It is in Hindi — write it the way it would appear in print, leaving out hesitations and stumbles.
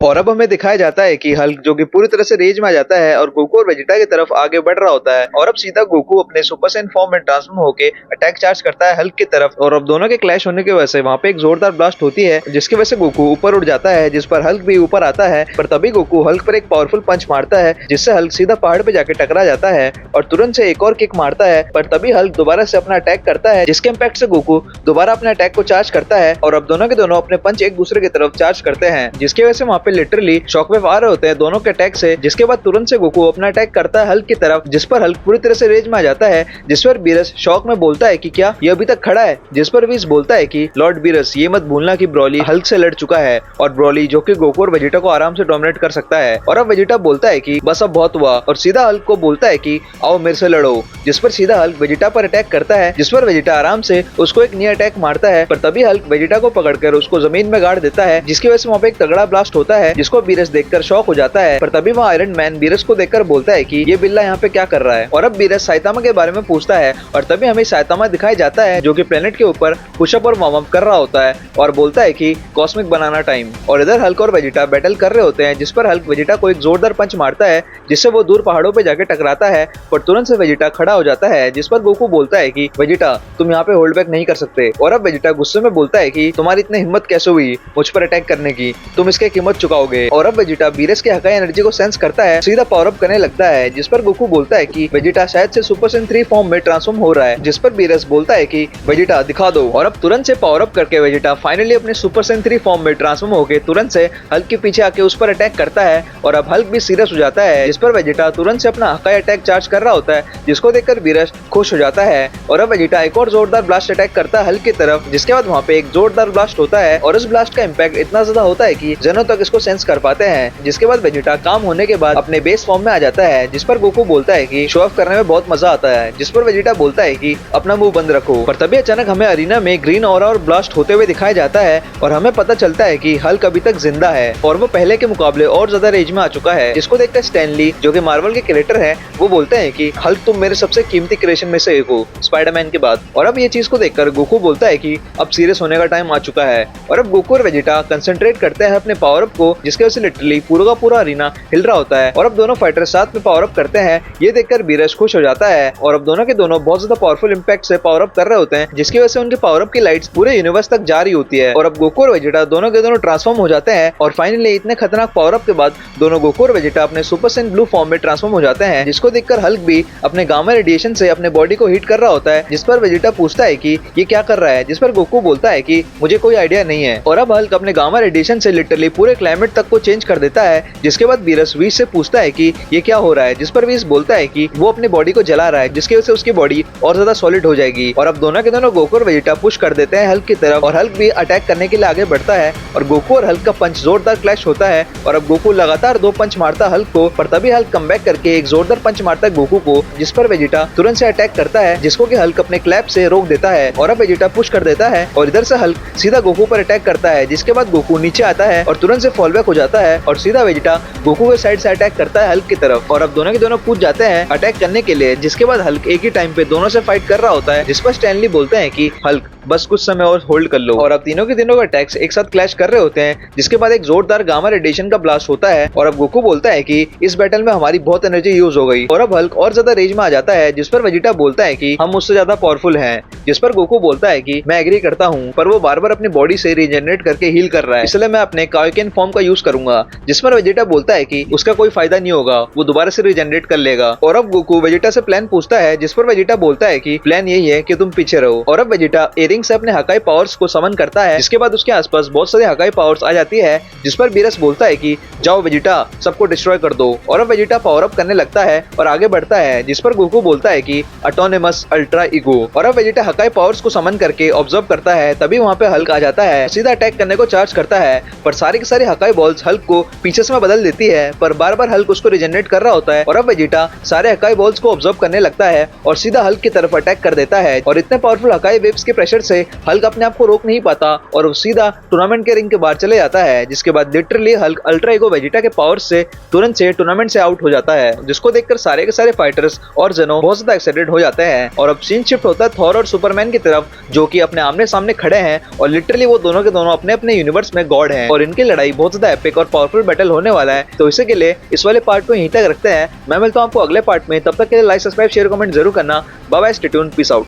और अब हमें दिखाया जाता है कि हल्क जो कि पूरी तरह से रेज में आ जाता है और गोकू और वेजिटा की तरफ आगे बढ़ रहा होता है और अब सीधा गोकू अपने सुपर सैयन फॉर्म में ट्रांसफॉर्म होकर अटैक चार्ज करता है हल्क की तरफ। और अब दोनों के क्लैश होने की वजह से वहाँ पे एक जोरदार ब्लास्ट होती है जिसकी वजह से गोकू ऊपर उड़ जाता है, जिस पर हल्क भी ऊपर आता है। पर तभी गोकू हल्क पर एक पावरफुल पंच मारता है जिससे हल्क सीधा पहाड़ पे जाके टकरा जाता है और तुरंत से एक और किक मारता है। पर तभी हल्क दोबारा से अपना अटैक करता है जिसके इम्पैक्ट से गोकू दोबारा अपने अटैक को चार्ज करता है और अब दोनों के दोनों अपने पंच एक दूसरे की तरफ चार्ज करते हैं जिसकी वजह से वहाँ पे लिटरली शॉकवेव आ रहे होते हैं दोनों के अटैक से। जिसके बाद तुरंत से गोकू अपना अटैक करता है हल्क की तरफ जिस पर हल्क पूरी तरह से रेज में आ जाता है, जिस पर बीरस शॉक में बोलता है कि क्या ये अभी तक खड़ा है, जिस पर वीस बोलता है कि लॉर्ड बीरस ये मत भूलना कि ब्रॉली हल्क से लड़ चुका है और ब्रॉली जो कि गोकू और वेजिटा को आराम से डोमिनेट कर सकता है। और अब वेजिटा बोलता है कि बस अब बहुत हुआ और सीधा हल्क को बोलता है कि आओ मेरे से लड़ो, जिस पर सीधा हल्क वेजिटा पर अटैक करता है जिस पर वेजिटा आराम से उसको एक नी अटैक मारता है। पर तभी हल्क वेजिटा को पकड़कर उसको जमीन में गाड़ देता है जिसकी वजह से वहाँ पे एक तगड़ा ब्लास्ट होता है जिसको बीरस देखकर शॉक हो जाता है। पर तभी वहाँ आयरन मैन बीरस को देखकर बोलता है कि ये बिल्ला यहाँ पे क्या कर रहा है और अब बीरस साइतामा के बारे में पूछता है और तभी हमें साइतामा दिखाई जाता है जो कि प्लेनेट के ऊपर पुशअप और वार्म अप कर रहा होता है और बोलता है कि कॉस्मिक बनाना टाइम। और इधर हल्क और वेजिटा बैटल कर रहे होते हैं जिस पर हल्क वेजिटा को एक जोरदार पंच मारता है जिससे वो दूर पहाड़ों पे जाके टकराता है। पर तुरंत से वेजिटा खड़ा हो जाता है जिस पर गोकू बोलता है कि वेजिटा तुम यहाँ पे होल्ड बैक नहीं कर सकते। और अब वेजिटा गुस्से में बोलता है कि तुम्हारी इतनी हिम्मत कैसे हुई मुझ पर अटैक करने की, तुम इसकी कीमत चुकाओगे। और अब वेजिटा बीरस के हकाई एनर्जी को सेंस करता है, सीधा पावर अप करने लगता है जिस पर गोकू बोलता है कि वेजिटा शायद से सुपर सैयन 3 फॉर्म में ट्रांसफॉर्म हो रहा है, जिस पर बीरस बोलता है कि वेजिटा दिखा दो। और अब तुरंत से पावर अप करके वेजिटा फाइनली अपने सुपर सैयन 3 फॉर्म में ट्रांसफॉर्म होकर तुरंत से हल्क के पीछे आके उस पर अटैक करता है और अब हल्क भी सीरियस हो जाता है जिस पर वेजिटा तुरंत से अपना हकाई अटैक चार्ज कर रहा होता है जिसको देखकर बीरस खुश हो जाता है। और अब वेजिटा एक और जोरदार ब्लास्ट अटैक करता है हल्क की तरफ जिसके बाद वहाँ पे एक जोरदार ब्लास्ट होता है और इस ब्लास्ट का इम्पैक्ट इतना ज्यादा होता है कि जनों तक इसको सेंस कर पाते हैं। जिसके बाद वेजिटा काम होने के बाद अपने बेस फॉर्म में आ जाता है जिस पर गोकू बोलता है कि शो ऑफ करने में बहुत मजा आता है, जिस पर वेजिटा बोलता है कि अपना मुंह बंद रखो। पर तभी अचानक हमें अरीना में ग्रीन ऑरा और ब्लास्ट होते हुए दिखाया जाता है और हमें पता चलता है कि हल्क अभी तक जिंदा है और वो पहले के मुकाबले और ज्यादा रेंज में आ चुका है। जिसको देखकर स्टैन ली जो कि मार्वल के क्रिएटर है वो बोलते हैं कि हल्क तुम मेरे सबसे कीमती क्रिएशन में से एक हो स्पाइडरमैन के बाद। और अब ये चीज को देखकर गोकू बोलता है कि अब सीरियस होने का टाइम आ चुका है और अब गोकू और वेजिटा कंसंट्रेट करते हैं अपने पावर अप को जिसकी वजह से लिटरली पूरा का पूरा अरीना हिल रहा होता है और अब दोनों फाइटर साथ में पावर अप करते हैं। ये देखकर बीरस खुश हो जाता है और अब दोनों के दोनों बहुत ज्यादा पावरफुल इंपैक्ट से पावर अप कर रहे होते हैं जिसकी वजह से उनके पावर अप की लाइट्स पूरे यूनिवर्स तक जा रही होती है। और अब गोकू और वेजिटा दोनों के दोनों ट्रांसफॉर्म हो जाते हैं और फाइनली इतने खतरनाक पावर अप के बाद दोनों गोकू और वेजिटा अपने सुपर सैयन ब्लू फॉर्म में ट्रांसफॉर्म हो जाते हैं जिसको देखकर हल्क भी अपने गामा रेडिएशन से अपने बॉडी को हीट कर रहा होता है जिस पर वेजिटा पूछता है कि ये क्या कर रहा है, जिस पर गोकू बोलता है कि मुझे कोई आइडिया नहीं है। और अब हल्क अपने गामा रेडिएशन से लिटरली पूरे क्लाइमेट तक को चेंज कर देता है जिसके बाद बीरस वीस से पूछता है कि ये क्या हो रहा है, जिस पर वीस बोलता है कि वो अपनी बॉडी को जला रहा है जिसकी वजह से उसकी बॉडी और ज्यादा सॉलिड हो जाएगी। और अब दोनों के दोनों गोकू और वेजिटा पुश कर देते हैं हल्क की तरफ और हल्क भी अटैक करने के लिए आगे बढ़ता है और गोकू और हल्क का पंच जोरदार क्लैश होता है और अब गोकू लगातार 2 पंच मारता हल्क को। पर तभी हल्क कमबैक करके एक जोरदार पंच मारता है गोकू को जिस पर वेजिटा तुरंत से अटैक करता है जिसको कि हल्क अपने क्लैप से रोक देता है और अब वेजिटा पुश कर देता है और इधर से हल्क सीधा गोकू पर अटैक करता है जिसके बाद गोकू नीचे आता है और तुरंत से फॉल बैक हो जाता है और सीधा वेजिटा गोकू के साइड से अटैक करता है हल्क की तरफ। और अब दोनों के दोनों कूद जाते हैं अटैक करने के लिए जिसके बाद हल्क एक ही टाइम पे दोनों से फाइट कर रहा होता है जिस पर स्टैनली बोलते हैं कि हल्क बस कुछ समय और होल्ड कर लो। और अब तीनों के तीनों अटैक्स एक साथ क्लैश कर रहे होते हैं जिसके बाद एक जोरदार गामा रेडिएशन का ब्लास्ट होता है और अब गोकू बोलता है कि इस बैटल में हमारी बहुत एनर्जी यूज हो गई। और अब हल्क और ज्यादा रेंज में आ जाता है जिस पर वेजिटा बोलता है कि हम उससे ज्यादा पावरफुल हैं, जिस पर गोकू बोलता है कि मैं एग्री करता हूँ पर वो बार बार अपनी बॉडी से रीजनरेट करके हील कर रहा है इसलिए मैं अपने कायोकेन फॉर्म का यूज करूंगा। जिस पर वेजिटा बोलता है कि उसका कोई फायदा नहीं होगा, वो दोबारा से रीजनरेट कर लेगा। और अब गोकू वेजिटा से प्लान पूछता है जिस पर वेजिटा बोलता है कि प्लान यही है कि तुम पीछे रहो। और अब वेजिटा एयरिंग से अपने हकाई पावर्स को समन करता है जिसके बाद उसके आसपास बहुत सारे हकाई पावर्स आ जाती है जिस पर बीरस बोलता है कि जाओ वेजिटा सबको डिस्ट्रॉय कर दो। और अब वेजिटा पावर अप करने लगता है और आगे बढ़ता है जिस पर गोकू बोलता है कि ऑटोनोमस अल्ट्रा ईगो। और अब वेजिटा हकाई पावर्स को समन करके ऑब्जर्व करता है तभी वहाँ पे हल्क आ जाता है, सीधा अटैक करने को चार्ज करता है पर सारी की सारी हकाई बॉल्स हल्क को पीछे से बदल देती है पर बार बार हल्क उसको रिजनरेट कर रहा होता है। और अब वेजिटा सारे हकाई बॉल्स को ऑब्जर्व करने लगता है और सीधा हल्क की तरफ अटैक कर देता है और इतने पावरफुल हकाई वेव्स के प्रेशर से हल्क अपने आप को रोक नहीं पाता और वो सीधा टूर्नामेंट के रिंग के बाहर चले जाता है, जिसके बाद literally Hulk ultra ego Vegeta के पावर से तुरंत से टूर्नामेंट से आउट हो जाता है, जिसको देखकर सारे के सारे फाइटर्स और जनो बहुत ज्यादा एक्साइटेड हो जाते हैं। और अब सीन शिफ्ट होता है थॉर और सुपरमैन की तरफ, जो कि अपने आमने सामने खड़े हैं और लिटरली वो दोनों के दोनों अपने अपने यूनिवर्स में गॉड हैं और इनकी लड़ाई बहुत ज्यादा एपिक और पावरफुल बैटल होने वाला है। तो इसी के लिए इस वाले पार्ट को यहीं तक रखते हैं। मैं मिलता हूं आपको अगले पार्ट में, तब तक के लिए लाइक सब्सक्राइब शेयर कमेंट जरूर करना। Bye bye, stay tuned, peace out.